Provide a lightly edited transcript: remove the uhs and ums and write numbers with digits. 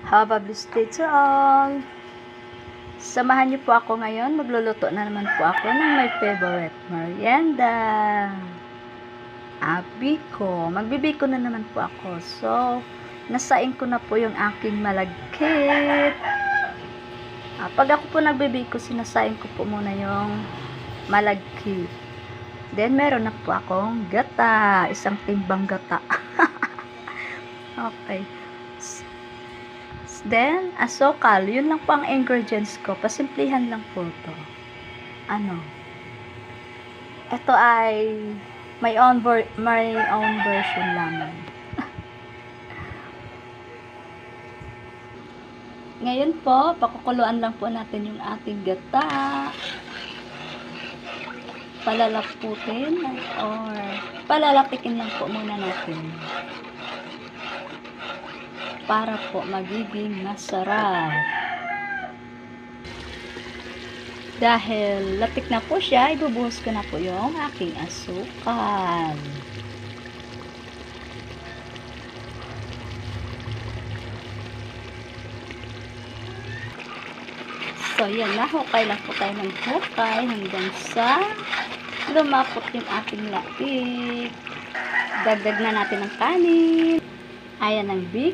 Have a blessed day to all. Samahan niyo po ako ngayon. Magluluto na naman po ako ng my favorite merienda. Biko. Magbibiko na naman po ako. So, nasaing ko na po yung aking malagkit. Pag ako po nagbibiko, sinasaing ko po muna yung malagkit. Then, meron na po akong gata. Isang timbang gata. Okay. Then, asukal. Yun lang po ang ingredients ko. Pasimplihan lang po to. Ito ay my own version lamang. Ngayon po, pakukuluan lang po natin yung ating gata. Palalaputin or palalatikin lang po muna natin. Para po magiging masarap. Dahil latik na po siya, ibubuhos ko na po yung aking asukal. So, yan na. Hukay lang po tayo ng hukay hanggang sa lumapot yung ating latik. Dagdag na natin ang kanin. Ayan ang big.